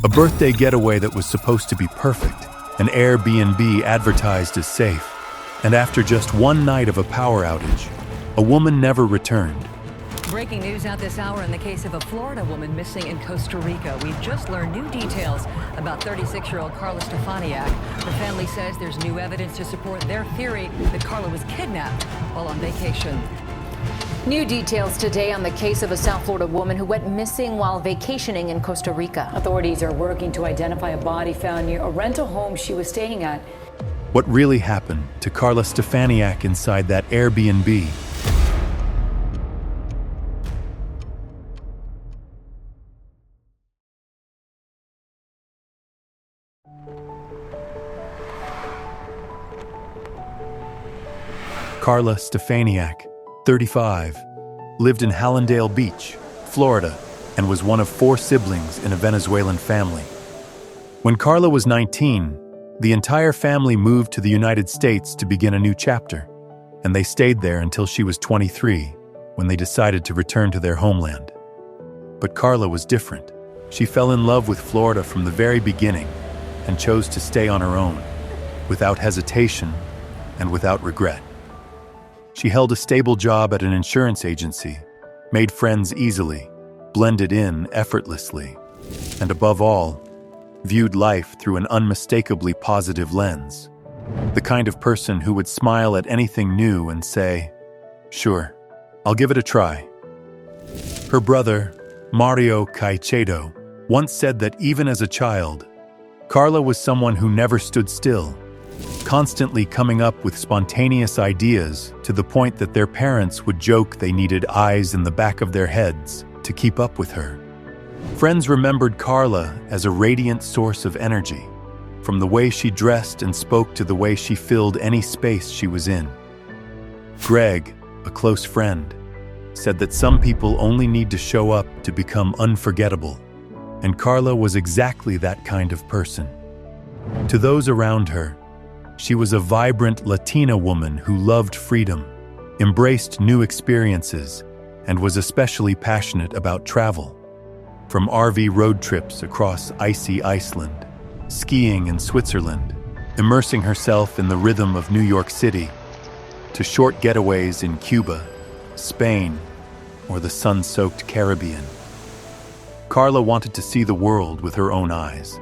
A birthday getaway that was supposed to be perfect, an Airbnb advertised as safe. And after just one night of a power outage, a woman never returned. Breaking news out this hour in the case of a Florida woman missing in Costa Rica. We've just learned new details about 36-year-old Carla Stefaniak. Her family says there's new evidence to support their theory that Carla was kidnapped while on vacation. New details today on the case of a South Florida woman who went missing while vacationing in Costa Rica. Authorities are working to identify a body found near a rental home she was staying at. What really happened to Carla Stefaniak inside that Airbnb? Carla Stefaniak, 35, lived in Hallandale Beach, Florida, and was one of 4 siblings in a Venezuelan family. When Carla was 19, the entire family moved to the United States to begin a new chapter, and they stayed there until she was 23, when they decided to return to their homeland. But Carla was different. She fell in love with Florida from the very beginning and chose to stay on her own, without hesitation and without regret. She held a stable job at an insurance agency, made friends easily, blended in effortlessly, and above all, viewed life through an unmistakably positive lens. The kind of person who would smile at anything new and say, "Sure, I'll give it a try." Her brother, Mario Caicedo, once said that even as a child, Carla was someone who never stood still, constantly coming up with spontaneous ideas to the point that their parents would joke they needed eyes in the back of their heads to keep up with her. Friends remembered Carla as a radiant source of energy, from the way she dressed and spoke to the way she filled any space she was in. Greg, a close friend, said that some people only need to show up to become unforgettable, and Carla was exactly that kind of person. To those around her, she was a vibrant Latina woman who loved freedom, embraced new experiences, and was especially passionate about travel. From RV road trips across icy Iceland, skiing in Switzerland, immersing herself in the rhythm of New York City, to short getaways in Cuba, Spain, or the sun-soaked Caribbean. Carla wanted to see the world with her own eyes,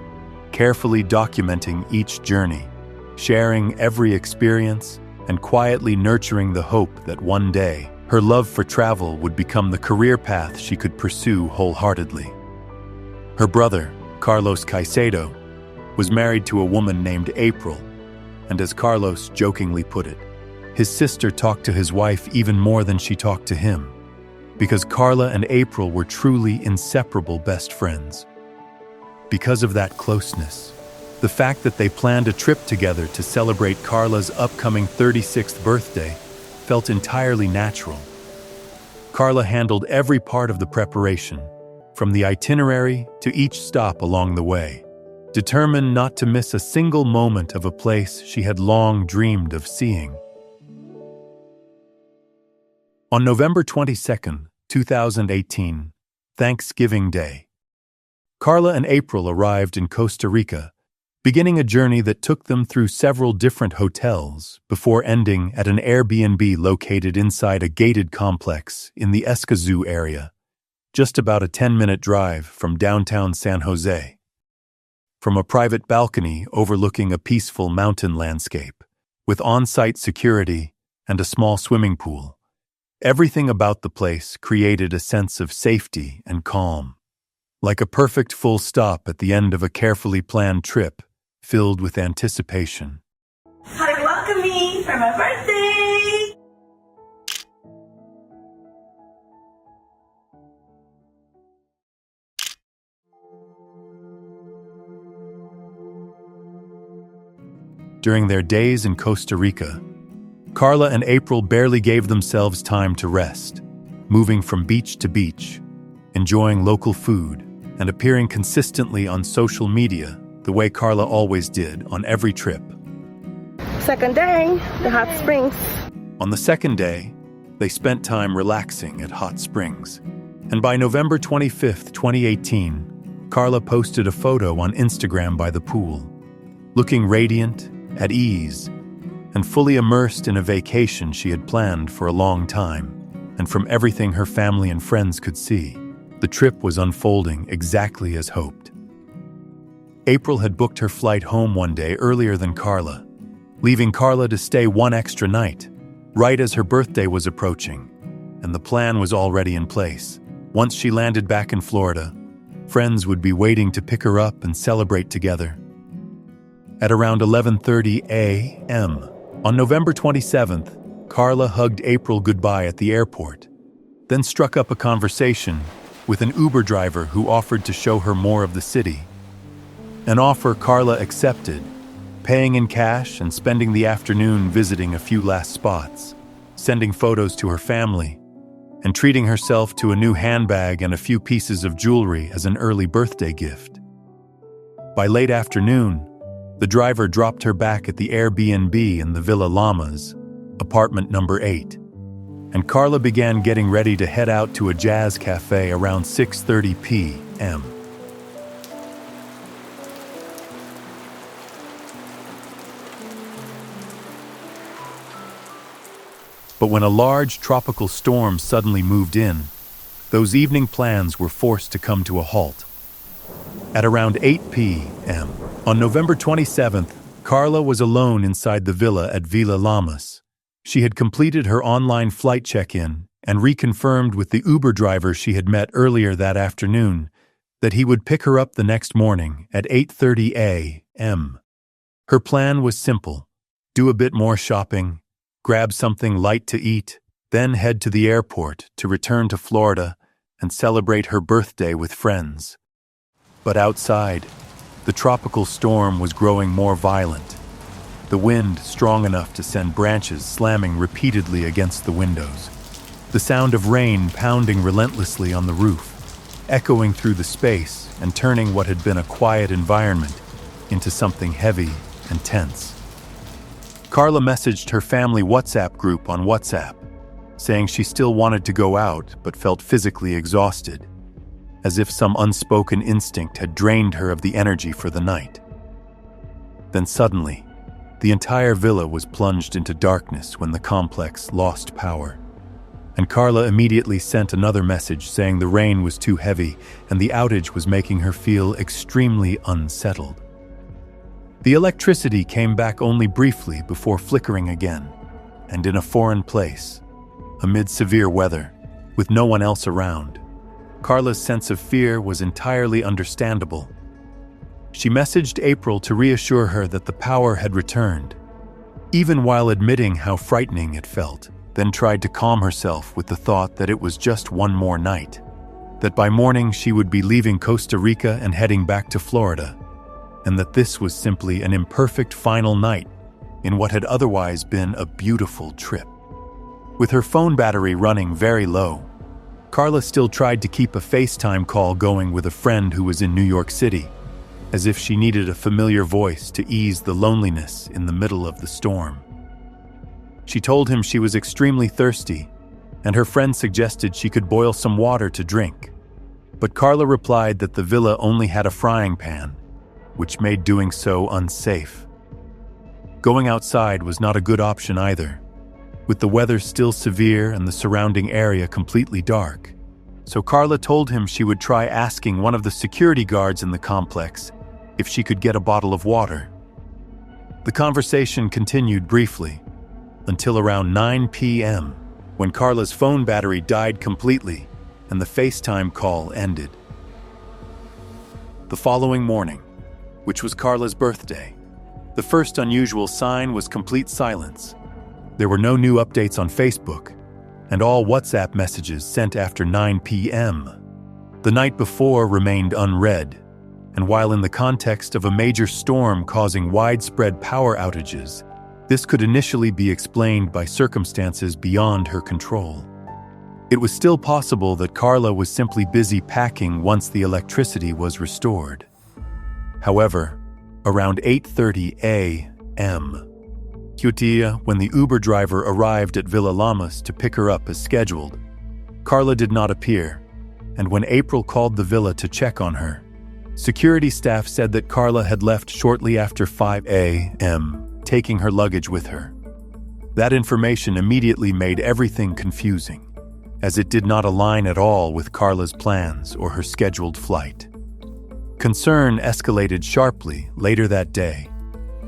carefully documenting each journey, sharing every experience, and quietly nurturing the hope that one day, her love for travel would become the career path she could pursue wholeheartedly. Her brother, Carlos Caicedo, was married to a woman named April, and as Carlos jokingly put it, his sister talked to his wife even more than she talked to him, because Carla and April were truly inseparable best friends. Because of that closeness, the fact that they planned a trip together to celebrate Carla's upcoming 36th birthday felt entirely natural. Carla handled every part of the preparation, from the itinerary to each stop along the way, determined not to miss a single moment of a place she had long dreamed of seeing. On November 22, 2018, Thanksgiving Day, Carla and April arrived in Costa Rica, beginning a journey that took them through several different hotels before ending at an Airbnb located inside a gated complex in the Escazú area, just about a 10-minute drive from downtown San Jose. From a private balcony overlooking a peaceful mountain landscape, with on-site security and a small swimming pool, everything about the place created a sense of safety and calm, like a perfect full stop at the end of a carefully planned trip filled with anticipation. How to welcome me for my birthday! During their days in Costa Rica, Carla and April barely gave themselves time to rest, moving from beach to beach, enjoying local food, and appearing consistently on social media the way Carla always did on every trip. Second day, the hot springs. On the second day, they spent time relaxing at hot springs, and by November 25, 2018, Carla posted a photo on Instagram by the pool, looking radiant, at ease, and fully immersed in a vacation she had planned for a long time. And from everything her family and friends could see, the trip was unfolding exactly as hoped. April had booked her flight home one day earlier than Carla, leaving Carla to stay one extra night, right as her birthday was approaching, and the plan was already in place. Once she landed back in Florida, friends would be waiting to pick her up and celebrate together. At around 11:30 a.m., on November 27th, Carla hugged April goodbye at the airport, then struck up a conversation with an Uber driver who offered to show her more of the city. An offer Carla accepted, paying in cash and spending the afternoon visiting a few last spots, sending photos to her family, and treating herself to a new handbag and a few pieces of jewelry as an early birthday gift. By late afternoon, the driver dropped her back at the Airbnb in the Villa Llamas, apartment number 8, and Carla began getting ready to head out to a jazz cafe around 6:30 p.m. But when a large tropical storm suddenly moved in, those evening plans were forced to come to a halt. At around 8 p.m., on November 27th, Carla was alone inside the villa at Villa Llamas. She had completed her online flight check-in and reconfirmed with the Uber driver she had met earlier that afternoon that he would pick her up the next morning at 8:30 a.m. Her plan was simple: do a bit more shopping, grab something light to eat, then head to the airport to return to Florida and celebrate her birthday with friends. But outside, the tropical storm was growing more violent, the wind strong enough to send branches slamming repeatedly against the windows, the sound of rain pounding relentlessly on the roof, echoing through the space and turning what had been a quiet environment into something heavy and tense. Carla messaged her family WhatsApp group on WhatsApp, saying she still wanted to go out but felt physically exhausted, as if some unspoken instinct had drained her of the energy for the night. Then suddenly, the entire villa was plunged into darkness when the complex lost power, and Carla immediately sent another message saying the rain was too heavy and the outage was making her feel extremely unsettled. The electricity came back only briefly before flickering again, and in a foreign place, amid severe weather, with no one else around. Carla's sense of fear was entirely understandable. She messaged April to reassure her that the power had returned, even while admitting how frightening it felt, then tried to calm herself with the thought that it was just one more night, that by morning she would be leaving Costa Rica and heading back to Florida, and that this was simply an imperfect final night in what had otherwise been a beautiful trip. With her phone battery running very low, Carla still tried to keep a FaceTime call going with a friend who was in New York City, as if she needed a familiar voice to ease the loneliness in the middle of the storm. She told him she was extremely thirsty, and her friend suggested she could boil some water to drink. But Carla replied that the villa only had a frying pan, which made doing so unsafe. Going outside was not a good option either, with the weather still severe and the surrounding area completely dark. So Carla told him she would try asking one of the security guards in the complex if she could get a bottle of water. The conversation continued briefly, until around 9 p.m., when Carla's phone battery died completely and the FaceTime call ended. The following morning, which was Carla's birthday, the first unusual sign was complete silence. There were no new updates on Facebook, and all WhatsApp messages sent after 9 p.m. The night before remained unread, and while in the context of a major storm causing widespread power outages, this could initially be explained by circumstances beyond her control. It was still possible that Carla was simply busy packing once the electricity was restored. However, around 8:30 a.m., when the Uber driver arrived at Villa Llamas to pick her up as scheduled, Carla did not appear, and when April called the villa to check on her, Security staff said that Carla had left shortly after 5 a.m., taking her luggage with her. That information immediately made everything confusing, as it did not align at all with Carla's plans or her scheduled flight. Concern escalated sharply later that day,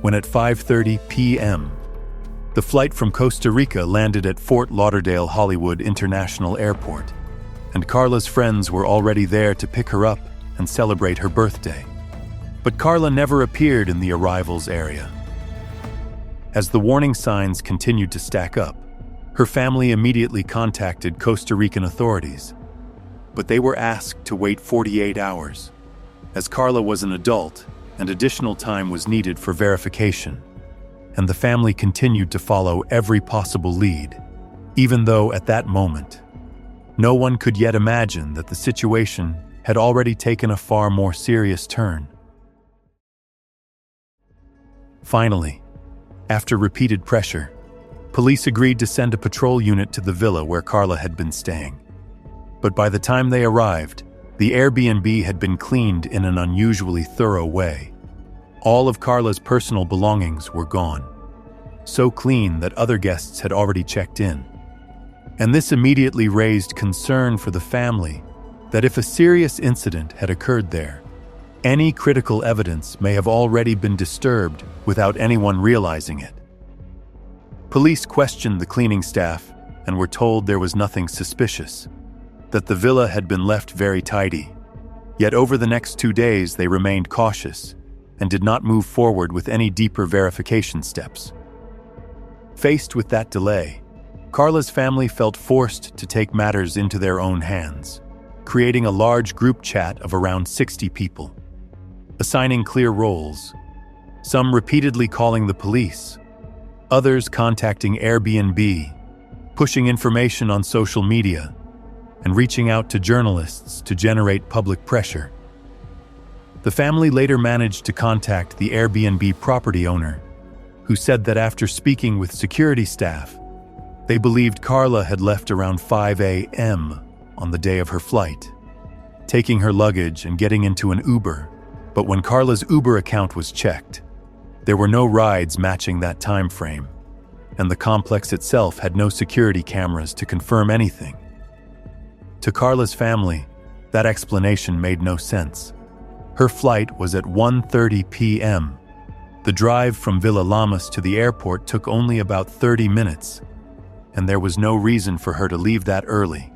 when at 5:30 p.m., the flight from Costa Rica landed at Fort Lauderdale Hollywood International Airport, and Carla's friends were already there to pick her up and celebrate her birthday. But Carla never appeared in the arrivals area. As the warning signs continued to stack up, her family immediately contacted Costa Rican authorities, but they were asked to wait 48 hours, as Carla was an adult and additional time was needed for verification, and the family continued to follow every possible lead, even though at that moment, no one could yet imagine that the situation had already taken a far more serious turn. Finally, after repeated pressure, police agreed to send a patrol unit to the villa where Carla had been staying. But by the time they arrived, the Airbnb had been cleaned in an unusually thorough way. All of Carla's personal belongings were gone, so clean that other guests had already checked in. And this immediately raised concern for the family that if a serious incident had occurred there, any critical evidence may have already been disturbed without anyone realizing it. Police questioned the cleaning staff and were told there was nothing suspicious, that the villa had been left very tidy. Yet over the next 2 days they remained cautious and did not move forward with any deeper verification steps. Faced with that delay, Carla's family felt forced to take matters into their own hands, creating a large group chat of around 60 people, assigning clear roles, some repeatedly calling the police, others contacting Airbnb, pushing information on social media, and reaching out to journalists to generate public pressure. The family later managed to contact the Airbnb property owner, who said that after speaking with security staff, they believed Carla had left around 5 a.m. on the day of her flight, taking her luggage and getting into an Uber. But when Carla's Uber account was checked, there were no rides matching that time frame, and the complex itself had no security cameras to confirm anything. To Carla's family, that explanation made no sense. Her flight was at 1:30 p.m. The drive from Villa Llamas to the airport took only about 30 minutes, and there was no reason for her to leave that early,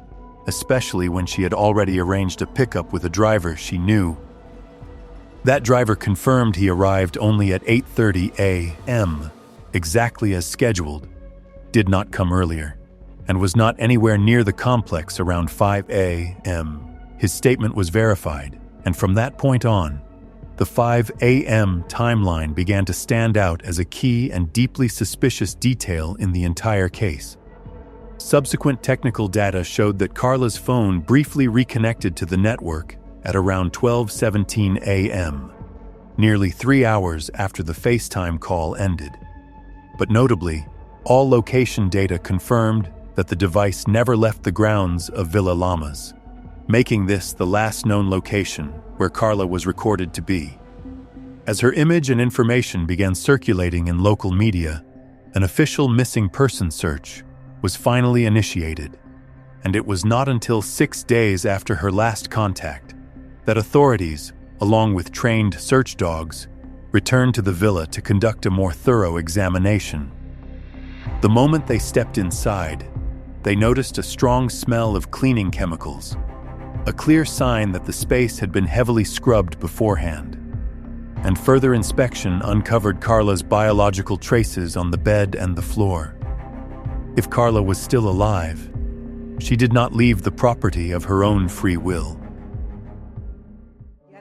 especially when she had already arranged a pickup with a driver she knew. That driver confirmed he arrived only at 8:30 a.m., exactly as scheduled, did not come earlier, and was not anywhere near the complex around 5 a.m. His statement was verified, and from that point on, the 5 a.m. timeline began to stand out as a key and deeply suspicious detail in the entire case. Subsequent technical data showed that Carla's phone briefly reconnected to the network at around 12:17 a.m., nearly 3 hours after the FaceTime call ended. But notably, all location data confirmed that the device never left the grounds of Villa Llamas, making this the last known location where Carla was recorded to be. As her image and information began circulating in local media, an official missing person search was finally initiated, and it was not until 6 days after her last contact that authorities, along with trained search dogs, returned to the villa to conduct a more thorough examination. The moment they stepped inside, they noticed a strong smell of cleaning chemicals, a clear sign that the space had been heavily scrubbed beforehand. And further inspection uncovered Carla's biological traces on the bed and the floor. If Carla was still alive, she did not leave the property of her own free will.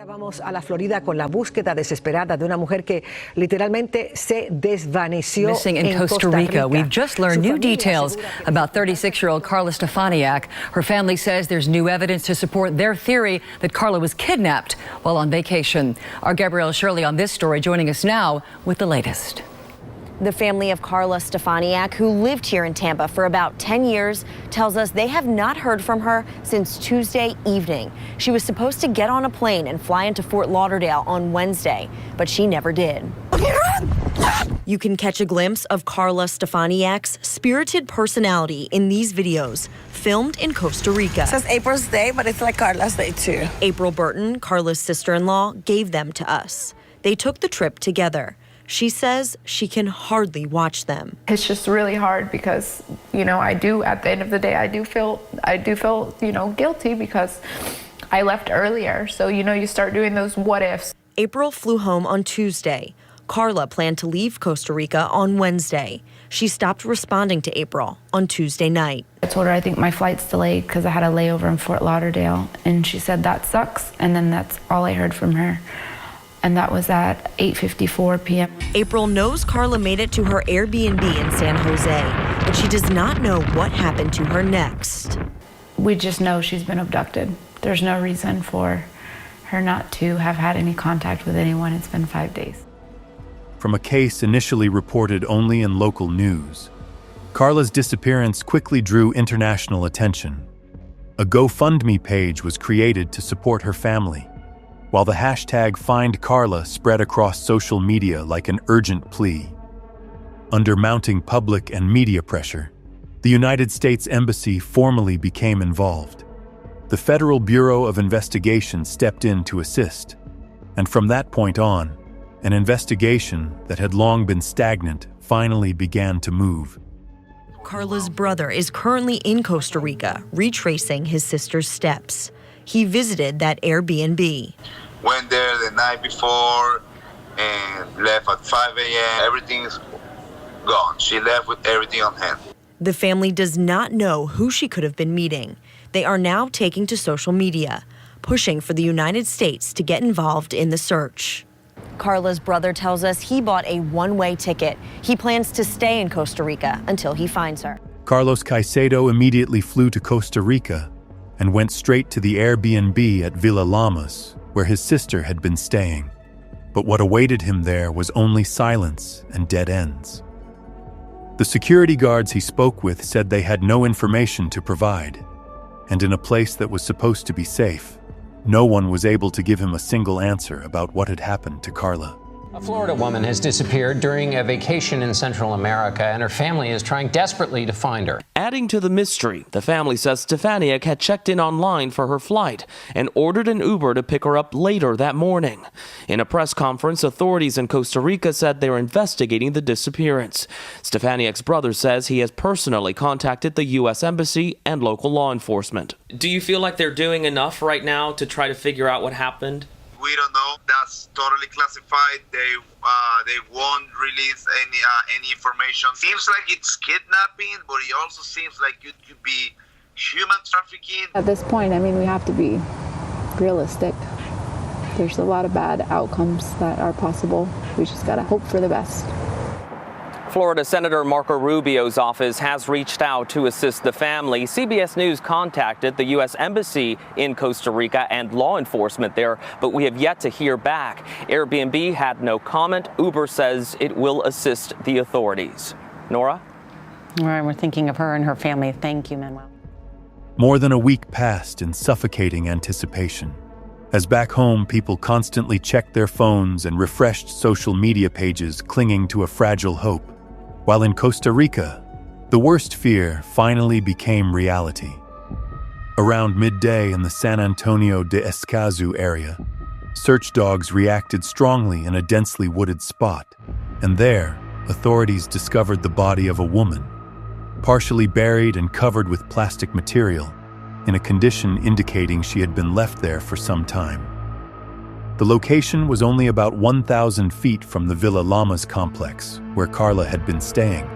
Vamos a la Florida con la búsqueda desesperada de una mujer que literalmente se desvaneció missing in Costa Rica. We've just learned new details about 36-year-old Carla Stefaniak. Her family says there's new evidence to support their theory that Carla was kidnapped while on vacation. Our Gabrielle Shirley on this story, joining us now with the latest. The family of Carla Stefaniak, who lived here in Tampa for about 10 years, tells us they have not heard from her since Tuesday evening. She was supposed to get on a plane and fly into Fort Lauderdale on Wednesday, but she never did. You can catch a glimpse of Carla Stefaniak's spirited personality in these videos, filmed in Costa Rica. It says April's Day, but it's like Carla's Day too. April Burton, Carla's sister-in-law, gave them to us. They took the trip together. She says she can hardly watch them. It's just really hard because, at the end of the day, I do feel, guilty because I left earlier. So, you start doing those what ifs. April flew home on Tuesday. Carla planned to leave Costa Rica on Wednesday. She stopped responding to April on Tuesday night. I told her I think my flight's delayed because I had a layover in Fort Lauderdale. And she said, that sucks. And then that's all I heard from her. And that was at 8:54 p.m. April knows Carla made it to her Airbnb in San Jose, but she does not know what happened to her next. We just know she's been abducted. There's no reason for her not to have had any contact with anyone. It's been 5 days. From a case initially reported only in local news, Carla's disappearance quickly drew international attention. A GoFundMe page was created to support her family, while the hashtag #FindCarla spread across social media like an urgent plea. Under mounting public and media pressure, the United States Embassy formally became involved. The Federal Bureau of Investigation stepped in to assist, and from that point on, an investigation that had long been stagnant finally began to move. Carla's brother is currently in Costa Rica, retracing his sister's steps. He visited that Airbnb. Went there the night before and left at 5 a.m. Everything's gone. She left with everything on hand. The family does not know who she could have been meeting. They are now taking to social media, pushing for the United States to get involved in the search. Carla's brother tells us he bought a one-way ticket. He plans to stay in Costa Rica until he finds her. Carlos Caicedo immediately flew to Costa Rica and went straight to the Airbnb at Villa Llamas, where his sister had been staying. But what awaited him there was only silence and dead ends. The security guards he spoke with said they had no information to provide, and in a place that was supposed to be safe, no one was able to give him a single answer about what had happened to Carla. A Florida woman has disappeared during a vacation in Central America, and her family is trying desperately to find her. Adding to the mystery, the family says Stefaniak had checked in online for her flight and ordered an Uber to pick her up later that morning. In a press conference, authorities in Costa Rica said they're investigating the disappearance. Stefaniak's brother says he has personally contacted the U.S. Embassy and local law enforcement. Do you feel like they're doing enough right now to try to figure out what happened? We don't know. That's totally classified. They won't release any information. Seems like it's kidnapping, but it also seems like it could be human trafficking. At this point, we have to be realistic. There's a lot of bad outcomes that are possible. We just gotta hope for the best. Florida Senator Marco Rubio's office has reached out to assist the family. CBS News contacted the U.S. Embassy in Costa Rica and law enforcement there, but we have yet to hear back. Airbnb had no comment. Uber says it will assist the authorities. Nora? All right, we're thinking of her and her family. Thank you, Manuel. More than a week passed in suffocating anticipation, as back home people constantly checked their phones and refreshed social media pages, clinging to a fragile hope. While in Costa Rica, the worst fear finally became reality. Around midday in the San Antonio de Escazú area, search dogs reacted strongly in a densely wooded spot, and there, authorities discovered the body of a woman, partially buried and covered with plastic material, in a condition indicating she had been left there for some time. The location was only about 1,000 feet from the Villa Llamas complex, where Carla had been staying,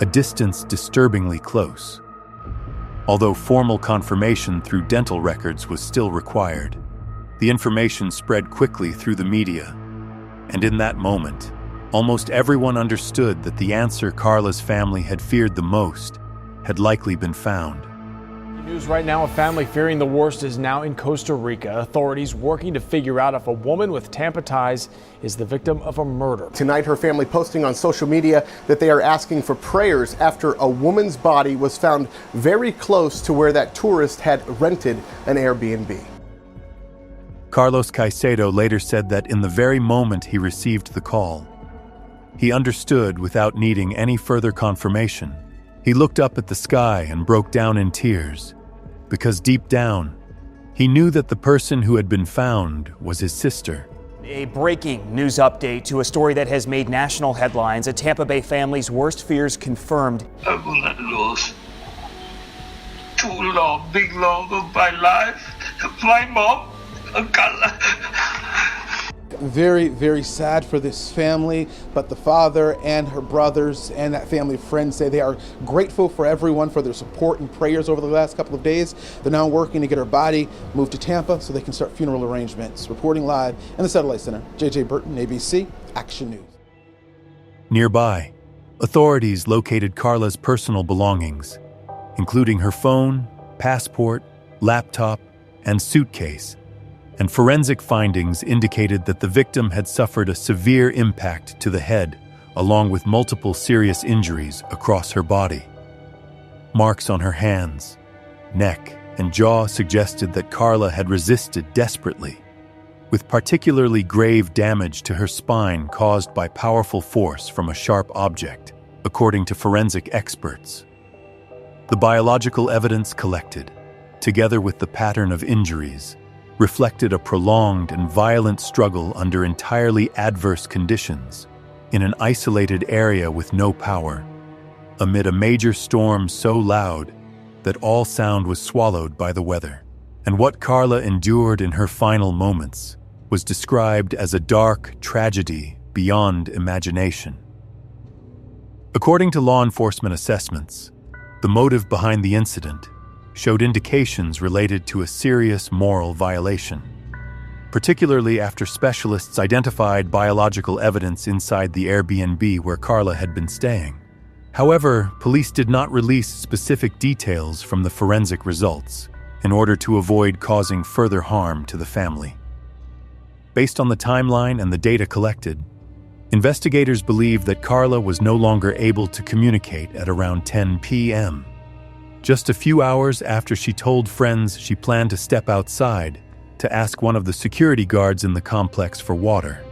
a distance disturbingly close. Although formal confirmation through dental records was still required, the information spread quickly through the media, and in that moment, almost everyone understood that the answer Carla's family had feared the most had likely been found. News right now, a family fearing the worst is now in Costa Rica. Authorities working to figure out if a woman with Tampa ties is the victim of a murder. Tonight, her family posting on social media that they are asking for prayers after a woman's body was found very close to where that tourist had rented an Airbnb. Carlos Caicedo later said that in the very moment he received the call, he understood without needing any further confirmation. He looked up at the sky and broke down in tears, because deep down, he knew that the person who had been found was his sister. A breaking news update to a story that has made national headlines. A Tampa Bay family's worst fears confirmed. I'm gonna lose big long of my life. My mom, Carla. Very, very sad for this family, but the father and her brothers and that family of friends say they are grateful for everyone for their support and prayers over the last couple of days. They're now working to get her body moved to Tampa so they can start funeral arrangements. Reporting live in the Satellite Center, JJ Burton, ABC, Action News. Nearby, authorities located Carla's personal belongings, including her phone, passport, laptop, and suitcase, and forensic findings indicated that the victim had suffered a severe impact to the head, along with multiple serious injuries across her body. Marks on her hands, neck, and jaw suggested that Carla had resisted desperately, with particularly grave damage to her spine caused by powerful force from a sharp object, according to forensic experts. The biological evidence collected, together with the pattern of injuries, reflected a prolonged and violent struggle under entirely adverse conditions, in an isolated area with no power, amid a major storm so loud that all sound was swallowed by the weather. And what Carla endured in her final moments was described as a dark tragedy beyond imagination. According to law enforcement assessments, the motive behind the incident showed indications related to a serious moral violation, particularly after specialists identified biological evidence inside the Airbnb where Carla had been staying. However, police did not release specific details from the forensic results in order to avoid causing further harm to the family. Based on the timeline and the data collected, investigators believe that Carla was no longer able to communicate at around 10 p.m., just a few hours after she told friends she planned to step outside to ask one of the security guards in the complex for water,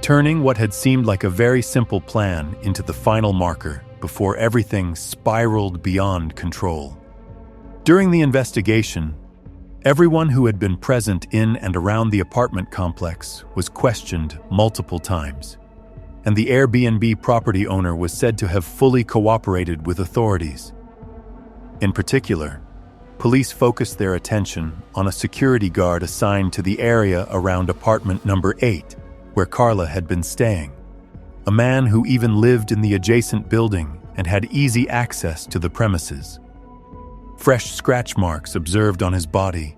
turning what had seemed like a very simple plan into the final marker before everything spiraled beyond control. During the investigation, everyone who had been present in and around the apartment complex was questioned multiple times, and the Airbnb property owner was said to have fully cooperated with authorities. In particular, police focused their attention on a security guard assigned to the area around apartment number 8, where Carla had been staying, a man who even lived in the adjacent building and had easy access to the premises. Fresh scratch marks observed on his body,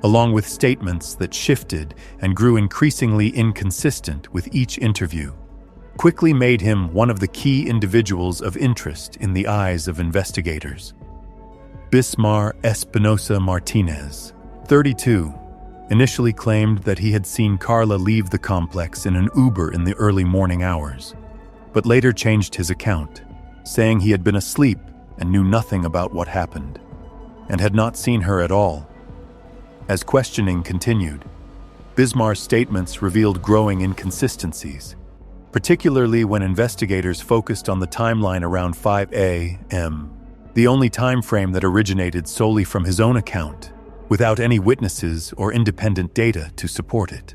along with statements that shifted and grew increasingly inconsistent with each interview, quickly made him one of the key individuals of interest in the eyes of investigators. Bismar Espinosa Martinez, 32, initially claimed that he had seen Carla leave the complex in an Uber in the early morning hours, but later changed his account, saying he had been asleep and knew nothing about what happened, and had not seen her at all. As questioning continued, Bismar's statements revealed growing inconsistencies, particularly when investigators focused on the timeline around 5 a.m., the only time frame that originated solely from his own account, without any witnesses or independent data to support it.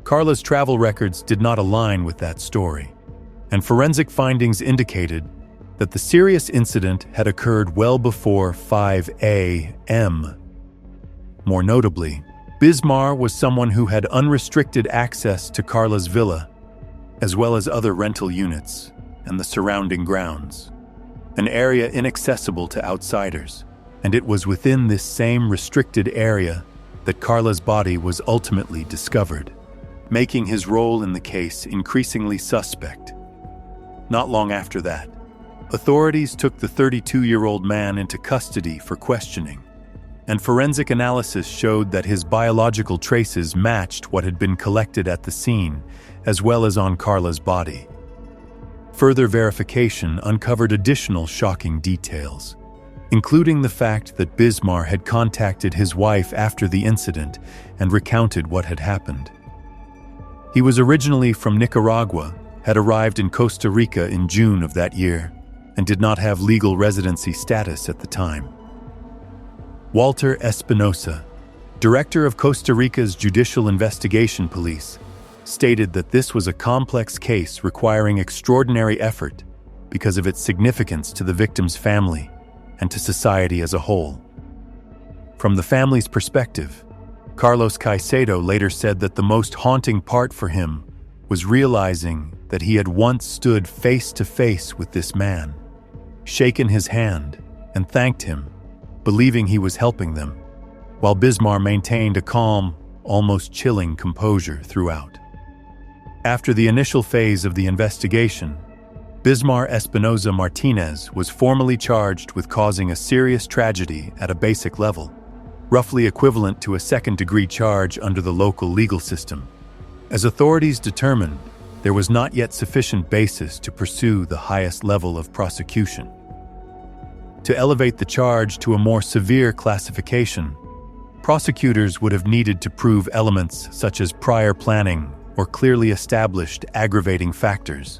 Carla's travel records did not align with that story, and forensic findings indicated that the serious incident had occurred well before 5 a.m. More notably, Bismar was someone who had unrestricted access to Carla's villa, as well as other rental units and the surrounding grounds, an area inaccessible to outsiders, and it was within this same restricted area that Carla's body was ultimately discovered, making his role in the case increasingly suspect. Not long after that, authorities took the 32-year-old man into custody for questioning, and forensic analysis showed that his biological traces matched what had been collected at the scene, as well as on Carla's body. Further verification uncovered additional shocking details, including the fact that Bismar had contacted his wife after the incident and recounted what had happened. He was originally from Nicaragua, had arrived in Costa Rica in June of that year, and did not have legal residency status at the time. Walter Espinosa, director of Costa Rica's Judicial Investigation Police, stated that this was a complex case requiring extraordinary effort because of its significance to the victim's family and to society as a whole. From the family's perspective, Carlos Caicedo later said that the most haunting part for him was realizing that he had once stood face to face with this man, shaken his hand, and thanked him, believing he was helping them, while Bismar maintained a calm, almost chilling composure throughout. After the initial phase of the investigation, Bismar Espinosa Martinez was formally charged with causing a serious tragedy at a basic level, roughly equivalent to a second-degree charge under the local legal system. As authorities determined, there was not yet sufficient basis to pursue the highest level of prosecution. To elevate the charge to a more severe classification, prosecutors would have needed to prove elements such as prior planning or clearly established aggravating factors.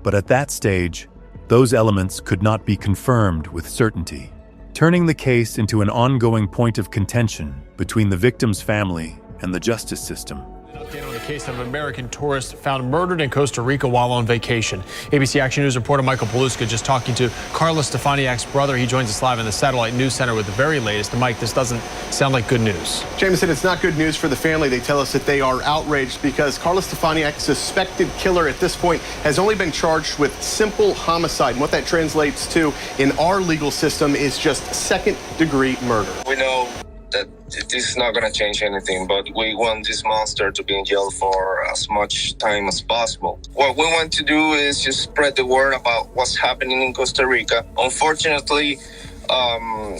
But at that stage, those elements could not be confirmed with certainty, turning the case into an ongoing point of contention between the victim's family and the justice system. Update on the case of an American tourist found murdered in Costa Rica while on vacation. ABC Action News reporter Michael Paluska just talking to Carla Stefaniak's brother. He joins us live in the Satellite News Center with the very latest. And Mike, this doesn't sound like good news. Jameson, it's not good news for the family. They tell us that they are outraged because Carla Stefaniak, suspected killer at this point, has only been charged with simple homicide. And what that translates to in our legal system is just second-degree murder. We know that this is not going to change anything, but we want this monster to be in jail for as much time as possible. What we want to do is just spread the word about what's happening in Costa Rica. Unfortunately,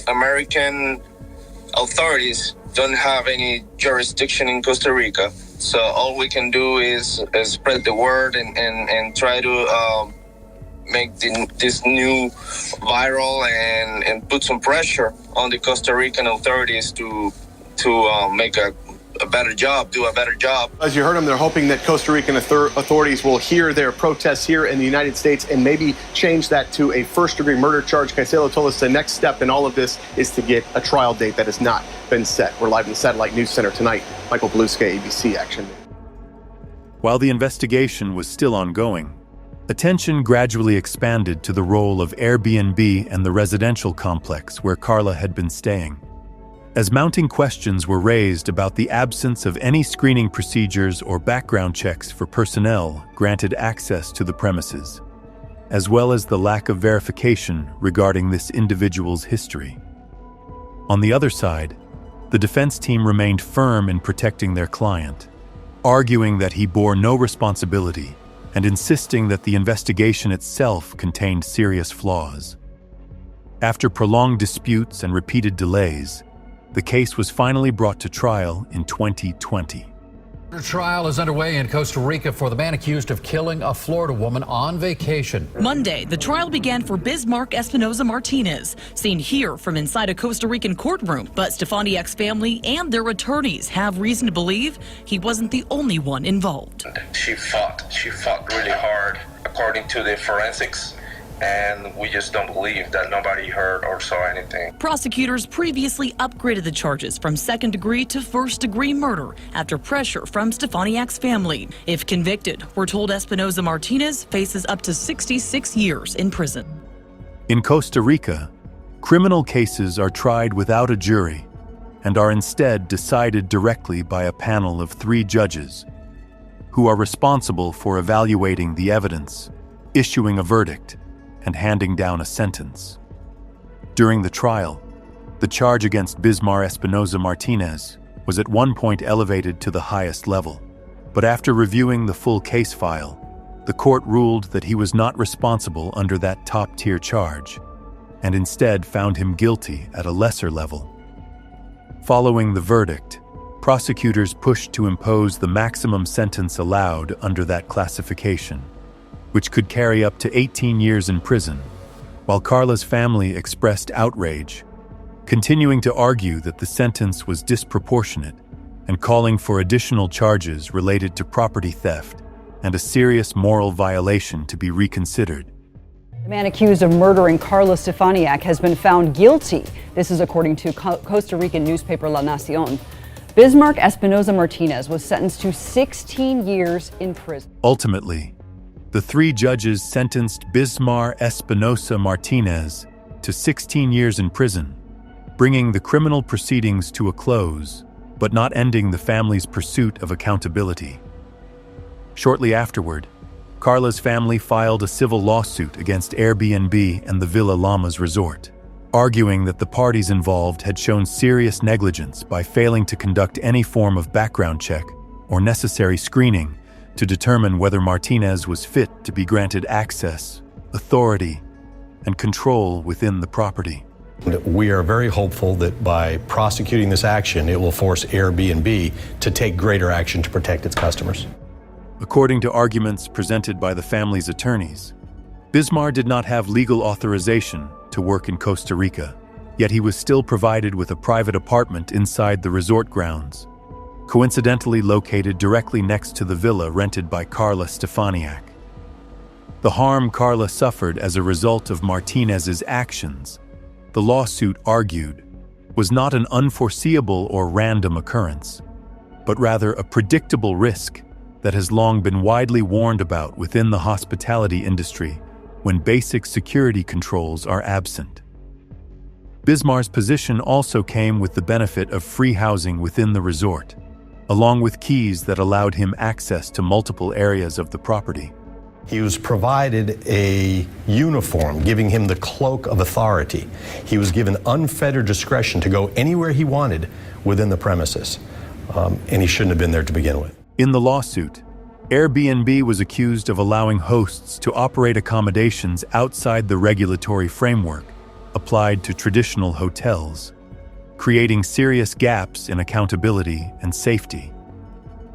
American authorities don't have any jurisdiction in Costa Rica, so all we can do is spread the word and try to make this new viral and put some pressure on the Costa Rican authorities to make a better job, do a better job. As you heard them, they're hoping that Costa Rican authorities will hear their protests here in the United States and maybe change that to a first-degree murder charge. Caicedo told us the next step in all of this is to get a trial date that has not been set. We're live in the Satellite News Center tonight. Michael Paluska, ABC Action. While the investigation was still ongoing, attention gradually expanded to the role of Airbnb and the residential complex where Carla had been staying. As mounting questions were raised about the absence of any screening procedures or background checks for personnel granted access to the premises, as well as the lack of verification regarding this individual's history. On the other side, the defense team remained firm in protecting their client, arguing that he bore no responsibility and insisting that the investigation itself contained serious flaws. After prolonged disputes and repeated delays, the case was finally brought to trial in 2020. The trial is underway in Costa Rica for the man accused of killing a Florida woman on vacation. Monday, the trial began for Bismar Espinosa Martinez, seen here from inside a Costa Rican courtroom. But Stefaniak's family and their attorneys have reason to believe he wasn't the only one involved. She fought really hard, according to the forensics. And we just don't believe that nobody heard or saw anything. Prosecutors previously upgraded the charges from second-degree to first-degree murder after pressure from Stefaniak's family. If convicted, we're told Espinosa Martinez faces up to 66 years in prison. In Costa Rica, criminal cases are tried without a jury and are instead decided directly by a panel of 3 judges who are responsible for evaluating the evidence, issuing a verdict, and handing down a sentence. During the trial, the charge against Bismar Espinosa Martinez was at one point elevated to the highest level, but after reviewing the full case file, the court ruled that he was not responsible under that top-tier charge, and instead found him guilty at a lesser level. Following the verdict, prosecutors pushed to impose the maximum sentence allowed under that classification, which could carry up to 18 years in prison, while Carla's family expressed outrage, continuing to argue that the sentence was disproportionate and calling for additional charges related to property theft and a serious moral violation to be reconsidered. The man accused of murdering Carla Stefaniak has been found guilty. This is according to Costa Rican newspaper La Nacion. Bismarck Espinoza Martinez was sentenced to 16 years in prison. Ultimately, the three judges sentenced Bismarck Espinoza Martinez to 16 years in prison, bringing the criminal proceedings to a close, but not ending the family's pursuit of accountability. Shortly afterward, Carla's family filed a civil lawsuit against Airbnb and the Villa Llamas resort, arguing that the parties involved had shown serious negligence by failing to conduct any form of background check or necessary screening to determine whether Martinez was fit to be granted access, authority, and control within the property. We are very hopeful that by prosecuting this action, it will force Airbnb to take greater action to protect its customers. According to arguments presented by the family's attorneys, Bismarck did not have legal authorization to work in Costa Rica, yet he was still provided with a private apartment inside the resort grounds, coincidentally located directly next to the villa rented by Carla Stefaniak. The harm Carla suffered as a result of Martinez's actions, the lawsuit argued, was not an unforeseeable or random occurrence, but rather a predictable risk that has long been widely warned about within the hospitality industry when basic security controls are absent. Bismarck's position also came with the benefit of free housing within the resort, along with keys that allowed him access to multiple areas of the property. He was provided a uniform, giving him the cloak of authority. He was given unfettered discretion to go anywhere he wanted within the premises, and he shouldn't have been there to begin with. In the lawsuit, Airbnb was accused of allowing hosts to operate accommodations outside the regulatory framework applied to traditional hotels, creating serious gaps in accountability and safety.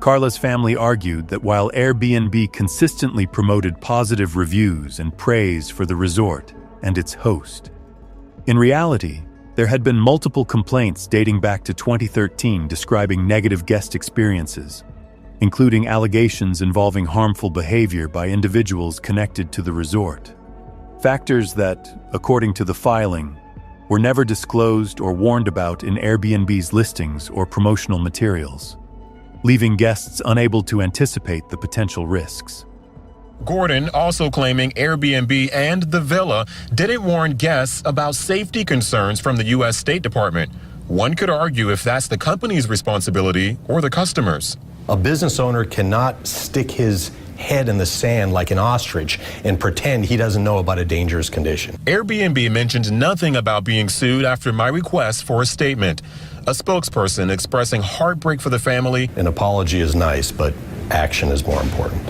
Carla's family argued that while Airbnb consistently promoted positive reviews and praise for the resort and its host, in reality, there had been multiple complaints dating back to 2013 describing negative guest experiences, including allegations involving harmful behavior by individuals connected to the resort. Factors that, according to the filing, were never disclosed or warned about in Airbnb's listings or promotional materials, leaving guests unable to anticipate the potential risks. Gordon also claiming Airbnb and the villa didn't warn guests about safety concerns from the U.S. State Department. One could argue if that's the company's responsibility or the customer's. A business owner cannot stick his head in the sand like an ostrich and pretend he doesn't know about a dangerous condition. Airbnb mentioned nothing about being sued after my request for a statement. A spokesperson expressing heartbreak for the family. An apology is nice, but action is more important.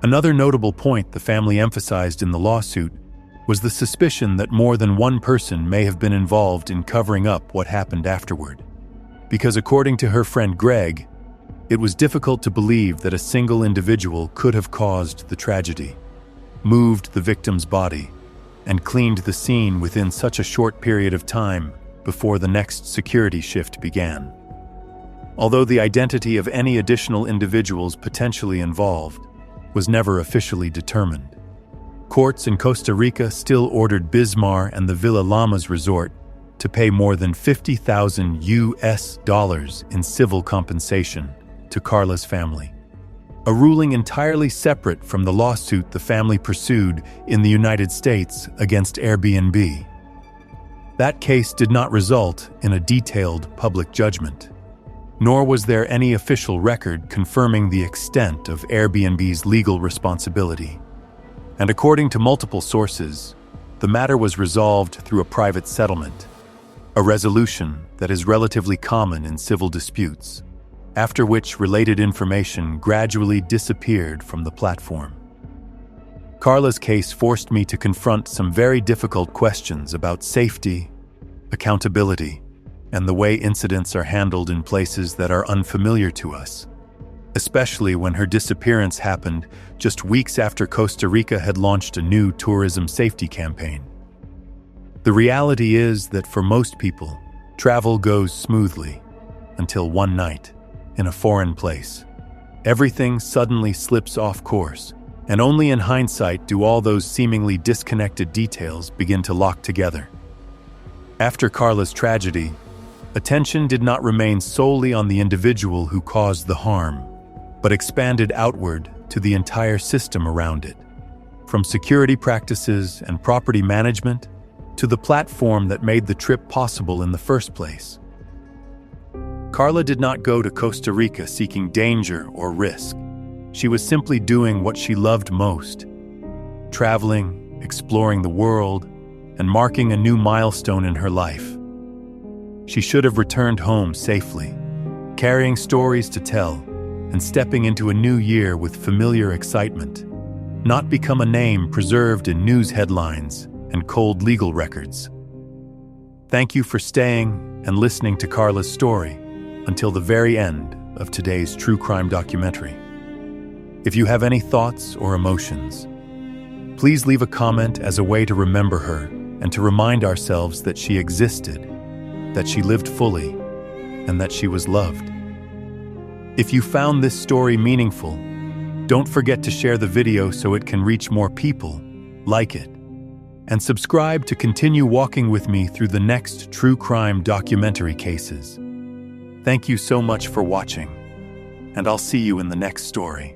Another notable point the family emphasized in the lawsuit was the suspicion that more than one person may have been involved in covering up what happened afterward. Because according to her friend Greg, it was difficult to believe that a single individual could have caused the tragedy, moved the victim's body, and cleaned the scene within such a short period of time before the next security shift began. Although the identity of any additional individuals potentially involved was never officially determined, courts in Costa Rica still ordered Bismarck and the Villa Llamas resort to pay more than $50,000 in civil compensation to Carla's family, a ruling entirely separate from the lawsuit the family pursued in the United States against Airbnb. That case did not result in a detailed public judgment, nor was there any official record confirming the extent of Airbnb's legal responsibility. And according to multiple sources, the matter was resolved through a private settlement, a resolution that is relatively common in civil disputes, after which related information gradually disappeared from the platform. Carla's case forced me to confront some very difficult questions about safety, accountability, and the way incidents are handled in places that are unfamiliar to us, especially when her disappearance happened just weeks after Costa Rica had launched a new tourism safety campaign. The reality is that for most people, travel goes smoothly until one night, in a foreign place, everything suddenly slips off course, and only in hindsight do all those seemingly disconnected details begin to lock together. After Carla's tragedy, attention did not remain solely on the individual who caused the harm, but expanded outward to the entire system around it, from security practices and property management to the platform that made the trip possible in the first place. Carla did not go to Costa Rica seeking danger or risk. She was simply doing what she loved most: traveling, exploring the world, and marking a new milestone in her life. She should have returned home safely, carrying stories to tell, and stepping into a new year with familiar excitement, not become a name preserved in news headlines and cold legal records. Thank you for staying and listening to Carla's story until the very end of today's true crime documentary. If you have any thoughts or emotions, please leave a comment as a way to remember her and to remind ourselves that she existed, that she lived fully, and that she was loved. If you found this story meaningful, don't forget to share the video so it can reach more people like it, and subscribe to continue walking with me through the next true crime documentary cases. Thank you so much for watching, and I'll see you in the next story.